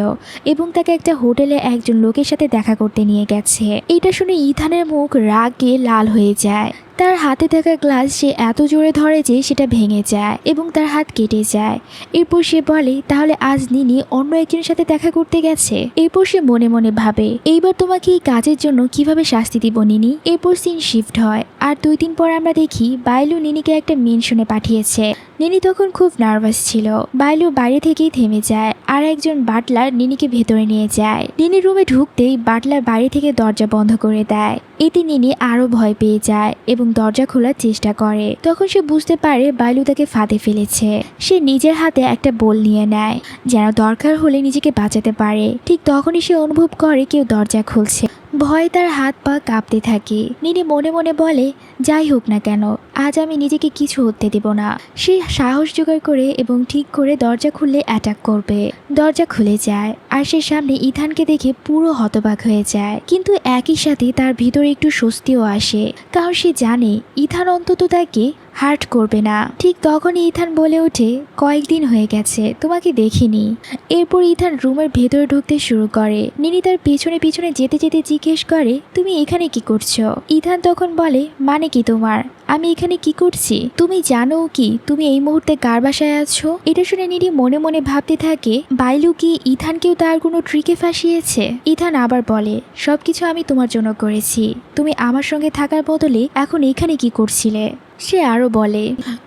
এবং তাকে একটা হোটেলে একজন লোকের সাথে দেখা করতে নিয়ে গেছে। এটা শুনে ইথানের মুখ রাগে লাল হয়ে যায়। তার হাতে থাকা গ্লাস সে এত জোরে ধরে যে সেটা ভেঙে যায় এবং তার হাত কেটে যায়। এরপর সে বলে, তাহলে আজ নিনি অন্য একজনের সাথে দেখা করতে গেছে। এরপর সে মনে মনে ভাবে, এইবার তোমাকে এই কাজের জন্য কিভাবে শাস্তি দিব নিনি। এরপর সিন শিফট হয় আর 2 দিন পর আমরা দেখি বাইলু নিনিকে একটা মেনশনে পাঠিয়েছে। নিনি তখন খুব নার্ভাস ছিল। বাইলু বাইরে থেকেই থেমে যায় আর একজন বাটলার নিনিকে ভেতরে নিয়ে যায়। নিনি রুমে ঢুকতেই বাটলার বাইরে থেকে দরজা বন্ধ করে দেয়। এতে নিনি আরো ভয় পেয়ে যায় এবং দরজা খোলার চেষ্টা করে। তখন সে বুঝতে পারে বাইলু তাকে ফাঁদে ফেলেছে। সে নিজের হাতে একটা বোল নিয়ে নেয় যেন দরকার হলে নিজেকে বাঁচাতে পারে। ঠিক তখনই সে অনুভব করে কেউ দরজা খুলছে। ভয়ে তার হাত পা কাঁপতে থাকে। নিনি মনে মনে বলে, যাই হোক না কেন, আজ আমি নিজেকে কিছু হতে দেব না। সে সাহস জোগাড় করে এবং ঠিক করে দরজা খুললে অ্যাটাক করবে। দরজা খুলে যায় আর সে সামনে ইথানকে দেখে পুরো হতবাক হয়ে যায়, কিন্তু একই সাথে তার ভিতরে একটু স্বস্তিও আসে, কারণ সে জানে ইথান অন্তত তাকে হার্ট করবে না। ঠিক তখনই ইথান বলে ওঠে, কয়েকদিন হয়ে গেছে তোমাকে দেখিনি। এরপর ইথান রুমের ভেতরে ঢুকতে শুরু করে। নিনি তার পিছনে পিছনে যেতে যেতে জিজ্ঞেস করে, তুমি এখানে কি করছো? ইথান তখন বলে, মানে কি তোমার? আমি এখানে কি করছি? তুমি জানো কি তুমি এই মুহূর্তে কার বাসায় আছো? এটা শুনে নিনি মনে মনে ভাবতে থাকে, বাইলু কি ইথানকেও তার কোনো ট্রিকে ফাঁসিয়েছে? ইথান আবার বলে, সবকিছু আমি তোমার জন্য করেছি। তুমি আমার সঙ্গে থাকার বদলে এখন এখানে কি করছিলে? সে আরো বলে,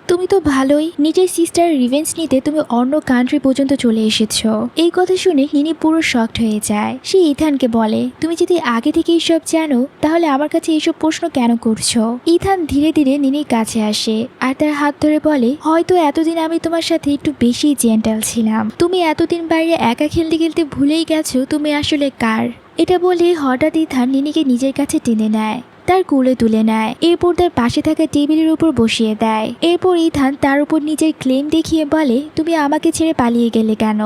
তুমি তো ভালোই, নিজের সিস্টারের রিভেঞ্জ নিতে তুমি অন্য কান্ট্রি পর্যন্ত চলে এসেছো। এই কথা শুনে নিনি পুরো শকড হয়ে যায়। সে ইথানকে বলে, তুমি যদি আগে থেকে এইসব জানো তাহলে আমার কাছে এইসব প্রশ্ন কেন করছো? ইথান ধীরে ধীরে নিনির কাছে আসে আর তার হাত ধরে বলে, হয়তো এতদিন আমি তোমার সাথে একটু বেশি জেন্টাল ছিলাম। তুমি এতদিন বাইরে একা খেলতে খেলতে ভুলেই গেছো তুমি আসলে কার। এটা বলে হঠাৎ ইথান নিনিকে নিজের কাছে টেনে নেয়, তার কোলে তুলে নেয়, এরপর তার পাশে থাকা টেবিলের উপর বসিয়ে দেয়। এরপর ইথান তার উপর নিজের ক্লেম দেখিয়ে বলে, তুমি আমাকে ছেড়ে পালিয়ে গেলে কেন?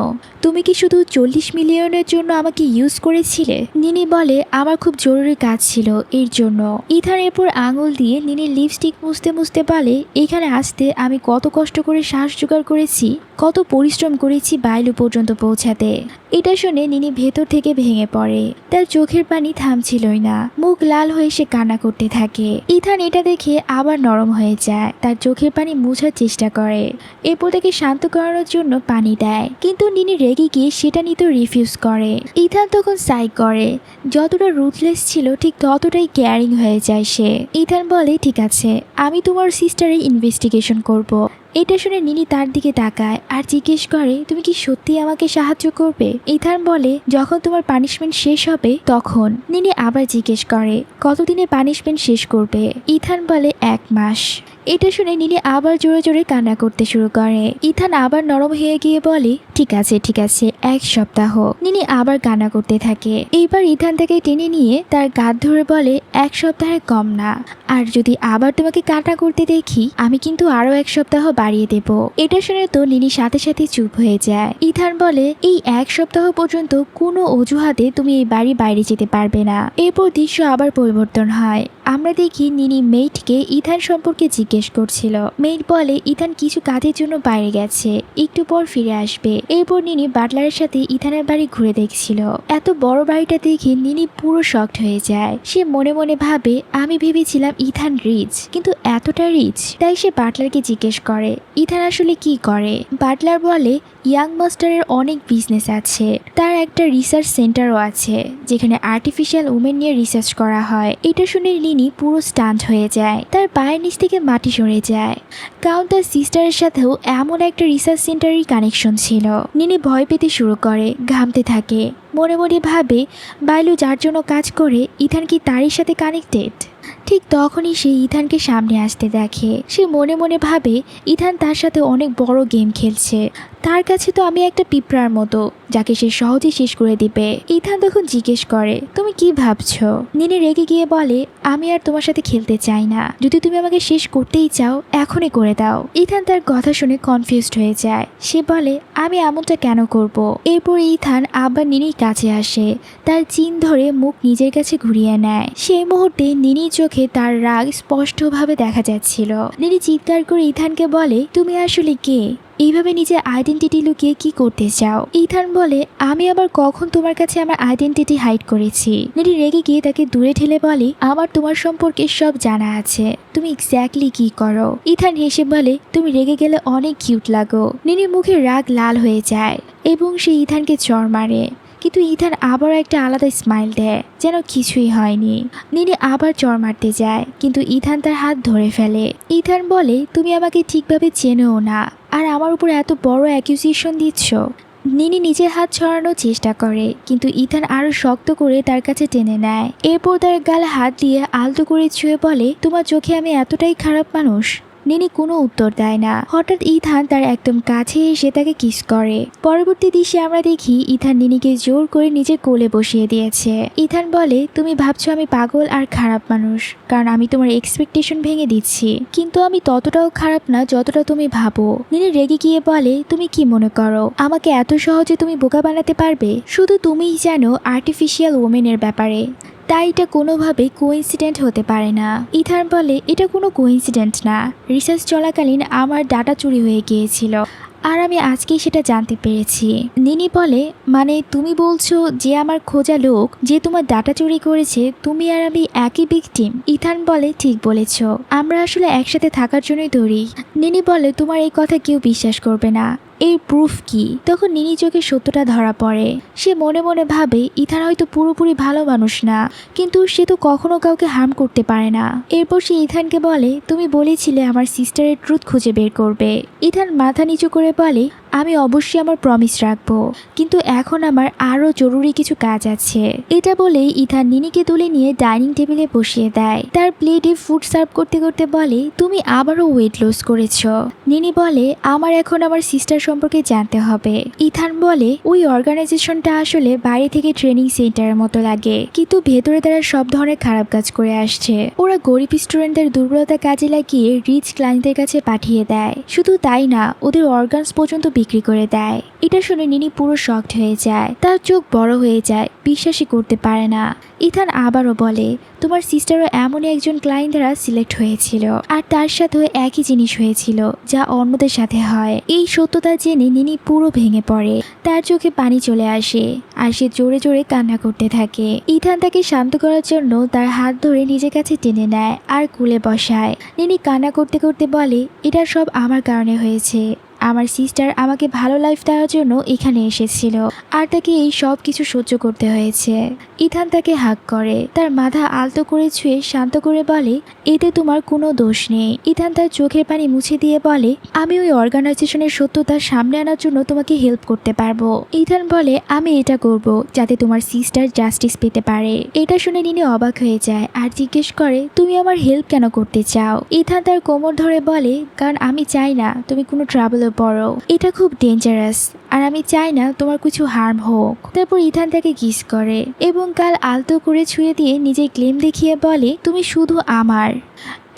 তুমি কি শুধু 40 মিলিয়নের জন্য আমাকে ইউজ করেছিলে? নিনি বলে, আমার খুব জরুরি কাজ ছিল এর জন্য। ইথান এরপর আঙুল দিয়ে নিনির লিপস্টিক মুছতে মুছতে বলে, এখানে আসতে আমি কত কষ্ট করে সাহস জোগাড় করেছি, কত পরিশ্রম করেছি বাইলু পর্যন্ত পৌঁছাতে। এটা শুনে নিনি ভেতর থেকে ভেঙে পড়ে। তার চোখের পানি থামছিলই না, মুখ লাল হয়ে সে কান্না করতে থাকে। ইথান এটা দেখে আবার নরম হয়ে যায়, তার চোখের পানি মুছার চেষ্টা করে, এরপর তাকে শান্ত করানোর জন্য পানি দেয়, কিন্তু নিনি রেগে গিয়ে সেটা নিতে রিফিউজ করে। ইথান তখন সাই করে, যতটা রুথলেস ছিল ঠিক ততটাই কেয়ারিং হয়ে যায় সে। ইথান বলে, ঠিক আছে, আমি তোমার সিস্টারের ইনভেস্টিগেশন করব। এটা শুনে নিনি তার দিকে তাকায় আর জিজ্ঞেস করে, তুমি কি সত্যি আমাকে সাহায্য করবে? ইথান বলে, যখন তোমার পানিশমেন্ট শেষ হবে তখন। নিনি আবার জিজ্ঞেস করে, কতদিনে পানিশমেন্ট শেষ করবে? ইথান বলে, 1 মাস। এটা শুনে নিনি আবার জোরে জোরে কান্না করতে শুরু করে। ইথান আবার নরম হয়ে গিয়ে বলে, ঠিক আছে ঠিক আছে, 1 সপ্তাহ। নিনি আবার কান্না করতে থাকে। এইবার ইথান তাকে টেনে নিয়ে তার গাঁট ধরে বলে, 1 সপ্তাহের কম না, আর যদি আবার তোমাকে কান্না করতে দেখি আমি কিন্তু আরো 1 সপ্তাহ বাড়িয়ে দেব। এটা শুনে তো নিনি সাথে সাথে চুপ হয়ে যায়। ইথান বলে, এই 1 সপ্তাহ পর্যন্ত কোনো অজুহাতে তুমি এই বাড়ি বাইরে যেতে পারবে না। এরপর দৃশ্য আবার পরিবর্তন হয়। আমরা দেখি নিনি মেইটকে ইথান সম্পর্কে জিজ্ঞেস করছিল। মেইট বলে, ইথান কিছু কাজের জন্য বাইরে গেছে, একটু পর ফিরে আসবে। এরপর নিনি বাটলারের সাথে ইথানের বাড়ি ঘুরে দেখছিল। এত বড় বাড়িটা দেখে নিনি পুরো শকড হয়ে যায়। সে মনে মনে ভাবে, আমি ভেবেছিলাম ইথান রিচ, কিন্তু এতটা রিচ? তাই সে বাটলারকে জিজ্ঞেস করে, ইথান আসলে কি করে? বাটলার বলে, ইয়াং মাস্টারের অনেক বিজনেস আছে, তার একটা রিসার্চ সেন্টারও আছে যেখানে আর্টিফিশিয়াল উমেন নিয়ে রিসার্চ করা হয়। এটা শুনে নিনি পুরো স্টান্ট হয়ে যায়, তার পায়ের নিচ থেকে মাটি সরে যায়, কারণ তার সিস্টারের সাথেও এমন একটা রিসার্চ সেন্টারের কানেকশন ছিল। নিনি ভয় পেতে শুরু করে, ঘামতে থাকে, মনে মনে ভাবে, বাইলু যার জন্য কাজ করে ইথান কি তারই সাথে কানেক্টেড? ঠিক তখনই সে ইথানকে সামনে আসতে দেখে। সে মনে মনে ভাবে, ইথান তার সাথে অনেক বড় গেম খেলছে, তার কাছে তো আমি একটা পিঁপড়ার মতো যাকে সে সহজে শেষ করে দিবে। ইথান তখন জিজ্ঞেস করে, তুমি কি ভাবছো? নিনি রেগে গিয়ে বলে, আমি আর তোমার সাথে খেলতে চাই না, যদি তুমি আমাকে শেষ করতেই চাও এখনই করে দাও। ইথান তার কথা শুনে কনফিউজড হয়ে যায়। সে বলে, আমি এমনটা কেন করব? এরপর ইথান আবার নিনির কাছে আসে, তার চিন ধরে মুখ নিজের কাছে ঘুরিয়ে নেয়। সেই মুহূর্তে নিনির চোখে তার রাগ স্পষ্টভাবে দেখা যাচ্ছিল। নিনি চিৎকার করে ইথানকে বলে, তুমি আসলে কে? এইভাবে নিজের আইডেন্টিটি লুকিয়ে কি করতে চাও? ইথান বলে, আমি আবার কখন তোমার কাছে আমার আইডেন্টিটি হাইড করেছি? নিনি রেগে গিয়ে তাকে দূরে ঠেলে বলে, আমার তোমার সম্পর্কে সব জানা আছে, তুমি এক্স্যাক্টলি কি করো? ইথান হেসে বলে, তুমি রেগে গেলে অনেক কিউট লাগো। নিনির মুখে রাগ লাল হয়ে যায় এবং সে ইথানকে চড় মারে, কিন্তু ইথান আবার একটা আলাদা স্মাইল দেয়, যেন কিছুই হয়নি। নিনি আবার চড় মারতে যায়, কিন্তু ইথান তার হাত ধরে ফেলে। ইথান বলে, তুমি আমাকে ঠিকভাবে চেনোও না, আর আমার উপর এত বড় অ্যাকিউজিশন দিচ্ছ। নিনি নিজের হাত ছড়ানোর চেষ্টা করে, কিন্তু ইথান আরো শক্ত করে তার কাছে টেনে নেয়। এরপর তার গালে হাত দিয়ে আলতো করে ছুঁয়ে বলে, তোমার চোখে আমি এতটাই খারাপ মানুষ? নিনি কোনো উত্তর দেয় না। হঠাৎ ইথান তার একদম কাছে এসে তাকে কিস করে। পরবর্তী দৃশ্যে আমরা দেখি ইথান নিনিকে জোর করে নিজের কোলে বসিয়ে দিয়েছে। ইথান বলে, তুমি ভাবছো আমি পাগল আর খারাপ মানুষ, কারণ আমি তোমার এক্সপেকটেশন ভেঙে দিচ্ছি, কিন্তু আমি ততটাও খারাপ না যতটা তুমি ভাবো। নিনি রেগে গিয়ে বলে, তুমি কি মনে করো আমাকে এত সহজে তুমি বোকা বানাতে পারবে? শুধু তুমিই জানো আর্টিফিশিয়াল ওমেনের ব্যাপারে, তাই এটা কোনোভাবেই কোইন্সিডেন্ট হতে পারে না। ইথান বলে, এটা কোনো কোইন্সিডেন্ট না, রিসার্চ চলাকালীন আমার ডাটা চুরি হয়ে গিয়েছিল আর আমি আজকেই সেটা জানতে পেরেছি। নিনি বলে, মানে তুমি বলছো যে আমার খোঁজা লোক যে তোমার ডাটা চুরি করেছে তুমি আর আমি একই ভিকটিম? ইথান বলে, ঠিক বলেছ, আমরা আসলে একসাথে থাকার জন্যই তৈরি। নিনি বলে, তোমার এই কথা কেউ বিশ্বাস করবে না, এর প্রুফ কি? তখন নিনি চোখে সত্যটা ধরা পড়ে। সে মনে মনে ভাবে ইথান হয়তো পুরোপুরি ভালো মানুষ না, কিন্তু সে তো কখনো কাউকে হার্ম করতে পারে না। এরপর সে ইথানকে বলে, তুমি বলেছিলে আমার সিস্টারের ট্রুথ খুঁজে বের করবে। ইথান মাথা নিচু করে বলে, আমি অবশ্যই আমার প্রমিস রাখবো, কিন্তু এখন আমার আরও জরুরি কিছু কাজ আছে। এটা বলেই ইথান নিনিকে তুলে নিয়ে ডাইনিং টেবিলে বসিয়ে দেয়। তার প্লেটে ফুড সার্ভ করতে করতে বলে, তুমি আবারও ওয়েট লস করেছো। নিনি বলে, আমার এখন আমার সিস্টার সম্পর্কে জানতে হবে। ইথান বলে, ওই অর্গানাইজেশনটা আসলে বাইরে থেকে ট্রেনিং সেন্টারের মতো লাগে, কিন্তু ভেতরে তারা সব ধরনের খারাপ কাজ করে আসছে। ওরা গরিব স্টুডেন্টদের দুর্বলতা কাজে লাগিয়ে রিচ ক্লায়েন্টদের কাছে পাঠিয়ে দেয়। শুধু তাই না, ওদের অর্গানস পর্যন্ত বিক্রি করে দেয়। এটা শুনে নিনি পুরো শকড হয়ে যায়, তার চোখ বড় হয়ে যায়, বিশ্বাসই করতে পারে না। ইথান আবারও বলে, তোমার সিস্টারও এমনই একজন ক্লায়েন্ট দ্বারা সিলেক্ট হয়েছিল, আর তার সাথেও একই জিনিস হয়েছিল যা অন্যদের সাথে হয়। এই সত্যতা জেনে নিনি পুরো ভেঙে পড়ে, তার চোখে পানি চলে আসে আর সে জোরে জোরে কান্না করতে থাকে। ইথান তাকে শান্ত করার জন্য তার হাত ধরে নিজের কাছে টেনে নেয় আর কোলে বসায়। নিনি কান্না করতে করতে বলে, এটা সব আমার কারণে হয়েছে, আমার সিস্টার আমাকে ভালো লাইফ দেওয়ার জন্য এখানে এসেছিল আর তাকে এই সব কিছু সহ্য করতে হয়েছে। ইথান তাকে হাগ করে, তার মাথা আলতো করে ছুঁয়ে শান্ত করে বলে, এতে তোমার কোনো দোষ নেই। ইথান তার চোখের পানি মুছে দিয়ে বলে, আমি ওই অর্গানাইজেশনের সত্যতা সামনে আনার জন্য তোমাকে হেল্প করতে পারবো। ইথান বলে, আমি এটা করব যাতে তোমার সিস্টার জাস্টিস পেতে পারে। এটা শুনে নিনি অবাক হয়ে যায় আর জিজ্ঞেস করে, তুমি আমার হেল্প কেন করতে চাও? ইথান তার কোমর ধরে বলে, কারণ আমি চাই না তুমি কোনো ট্রাবলে পড়ো, এটা খুব ডেঞ্জারাস আর আমি চাই না তোমার কিছু হার্ম হোক। তারপর ইথান তাকে কিস করে এবং গাল আলতো করে ছুঁয়ে দিয়ে নিজের ক্লেম দেখিয়ে বলে, তুমি শুধু আমার।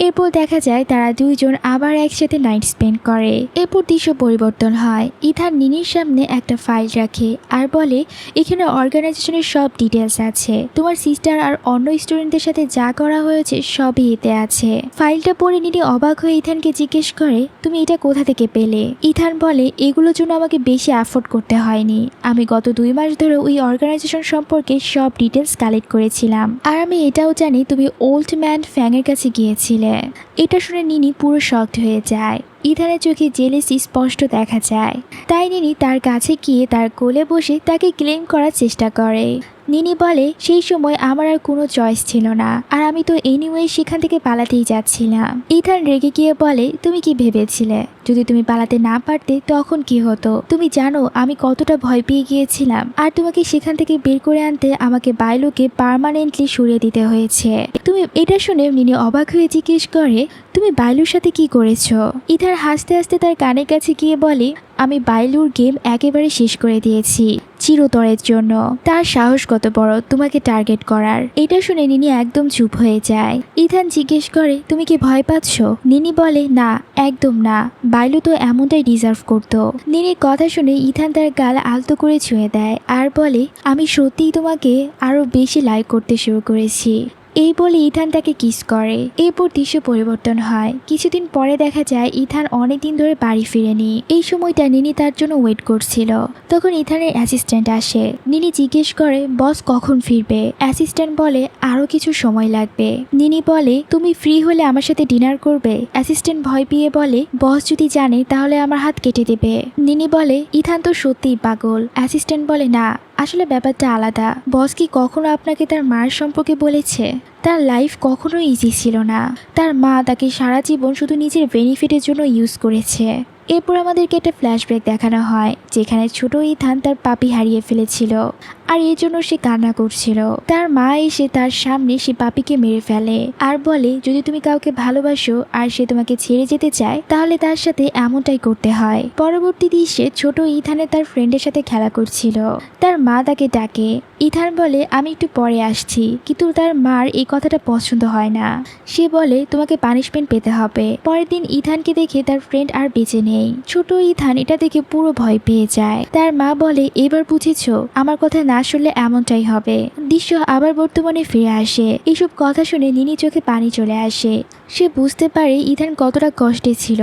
এরপর দেখা যায় তারা দুইজন আবার একসাথে নাইট স্পেন্ড করে। এরপর দৃশ্য পরিবর্তন হয়। ইথান নিনির সামনে একটা ফাইল রাখে আর বলে, এখানে অর্গানাইজেশনের সব ডিটেলস আছে, তোমার সিস্টার আর অন্য স্টুডেন্টদের সাথে যা করা হয়েছে সবই এতে আছে। ফাইলটা পড়ে নিনি অবাক হয়ে ইথানকে জিজ্ঞেস করে, তুমি এটা কোথা থেকে পেলে? ইথান বলে, এগুলোর জন্য আমাকে বেশি এফোর্ট করতে হয়নি, আমি গত 2 মাস ধরে ওই অর্গানাইজেশন সম্পর্কে সব ডিটেলস কালেক্ট করেছিলাম, আর আমি এটাও জানি তুমি ওল্ড ম্যান ফ্যাংয়ের কাছে গিয়েছিলে। এটা শুনে নিনি পুরো শকড হয়ে যায়। ইথানের চোখে জেলেসি স্পষ্ট দেখা যায়, তাই নিনি তার কাছে গিয়ে তার কোলে বসে তাকে ক্লেম করার চেষ্টা করে। নিনি বলে, সেই সময় আমার আর কোনো চয়েস ছিল না, আর আমি তো এনিওয়ে সেখান থেকে পালাতেই যাচ্ছিলাম। ইথান রেগে গিয়ে বলে, তুমি কি ভেবেছিলে যদি তুমি পালাতে না পারতে তখন কি হতো? তুমি জানো আমি কতটা ভয় পেয়ে গিয়েছিলাম, আর তোমাকে সেখান থেকে বের করে আনতে আমাকে বাইলোকে পার্মানেন্টলি সরিয়ে দিতে হয়েছে। তুমি এটা শুনে নিনি অবাক হয়ে জিজ্ঞেস করে, তুমি বাইলুর সাথে কি করেছো? ইথান হাসতে হাসতে তার কানের কাছে গিয়ে বলে, আমি বাইলুর গেম একেবারে শেষ করে দিয়েছি চিরতরের জন্য। তার সাহস কত বড় তোমাকে টার্গেট করার? এটা শুনে নিনি একদম চুপ হয়ে যায়। ইথান জিজ্ঞেস করে, তুমি কি ভয় পাচ্ছ? নিনি বলে, না একদম না, বাইলু তো এমনটাই ডিজার্ভ করতো। নিনির কথা শুনে ইথান তার গাল আলতো করে ছুঁয়ে দেয় আর বলে, আমি সত্যিই তোমাকে আরো বেশি লাইক করতে শুরু করেছি। এই বলে ইথান তাকে কিস করে। এরপর দৃশ্য পরিবর্তন হয়। কিছুদিন পরে দেখা যায় ইথান অনেকদিন ধরে বাড়ি ফিরেনি। এই সময়টা নিনি তার জন্য ওয়েট করছিল। তখন ইথানের অ্যাসিস্ট্যান্ট আসে। নিনি জিজ্ঞেস করে, বস কখন ফিরবে? অ্যাসিস্ট্যান্ট বলে, আরো কিছু সময় লাগবে। নিনি বলে, তুমি ফ্রি হলে আমার সাথে ডিনার করবে? অ্যাসিস্ট্যান্ট ভয় পেয়ে বলে, বস যদি জানে তাহলে আমার হাত কেটে দেবে। নিনি বলে, ইথান তো সত্যিই পাগল। অ্যাসিস্ট্যান্ট বলে, না আসলে ব্যাপারটা আলাদা। বস কি কখনো আপনাকে তার মায়ের সম্পর্কে বলেছে? তার লাইফ কখনো ইজি ছিল না, তার মা তাকে সারা জীবন শুধু নিজের বেনিফিটের জন্য ইউজ করেছে। এরপর আমাদেরকে একটা ফ্ল্যাশব্যাক দেখানো হয় যেখানে ছোট ইথান তার পাপি হারিয়ে ফেলেছিল আর এই জন্য সে কান্না করছিল। তার মা এসে তার সামনে সে পাপিকে মেরে ফেলে আর বলে যদি তুমি কাউকে ভালোবাসো আর সে তোমাকে ছেড়ে যেতে চায় তাহলে তার সাথে এমনটাই করতে হয়। পরবর্তী দৃশ্যে ছোট ইথানে তার ফ্রেন্ডের সাথে খেলা করছিল। তার মা তাকে ডাকে। ইথান বলে আমি একটু পরে আসছি, কিন্তু তার মার এই কথাটা পছন্দ হয় না। সে বলে তোমাকে পানিশমেন্ট পেতে হবে। পরের দিন ইথানকে দেখে তার ফ্রেন্ড আর বেঁচে নেই। ছোট ইথান এটা দেখে পুরো ভয় পেয়ে যায়। তার মা বলে এবার বুঝেছো, আমার কথা না শুনলে এমনটাই হবে। দৃশ্য আবার বর্তমানে ফিরে আসে। এইসব কথা শুনে নিনি চোখে পানি চলে আসে। সে বুঝতে পারে ইথান কতটা কষ্টে ছিল।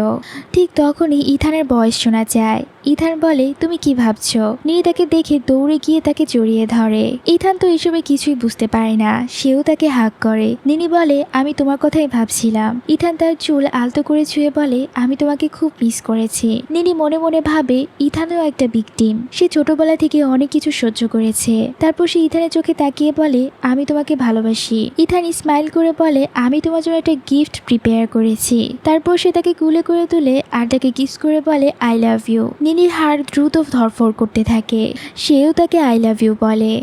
ঠিক তখনই ইথানের ভয়েস শোনা যায়। ইথান বলে তুমি কি ভাবছো? নিনি তাকে দেখে দৌড়ে গিয়ে তাকে জড়িয়ে ধরে। ইথান তো এসবে কিছুই বুঝতে পারে না, সেও তাকে হাক করে। নিনি বলে আমি তোমার কথাই ভাবছিলাম। ইথান তার চুল আলতো করে ছুঁয়ে বলে আমি তোমাকে খুব মিস করেছি। নিনি মনে মনে ভাবে ইথানও একটা ভিকটিম। সে ছোটবেলা থেকে অনেক কিছু সহ্য করেছে। তারপর সে ইথানের চোখে তাকিয়ে বলে আমি তোমাকে ভালোবাসি। ইথান স্মাইল করে বলে আমি তোমার জন্য একটা গিফট প্রিপেয়ার করেছি। তারপর সে তাকে কুলে করে তুলে আর তাকে কিস করে বলে আই লাভ ইউ। নিনির হাড় দ্রুত ধরফর করতে থাকে। সেও তাকে আই লাভ ইউ বলে।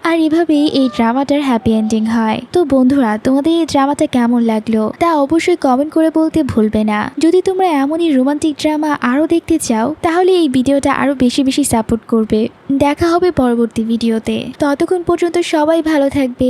আর এভাবেই এই ড্রামাটার হ্যাপি এন্ডিং হয়। তো বন্ধুরা, তোমাদের এই ড্রামাটা কেমন লাগলো তা অবশ্যই কমেন্ট করে বলতে ভুলবে না। যদি তোমরা এমনই রোমান্টিক ড্রামা আরও দেখতে চাও তাহলে এই ভিডিওটা আরও বেশি বেশি সাপোর্ট করবে। দেখা হবে পরবর্তী ভিডিওতে। ততক্ষণ পর্যন্ত সবাই ভালো থাকবে।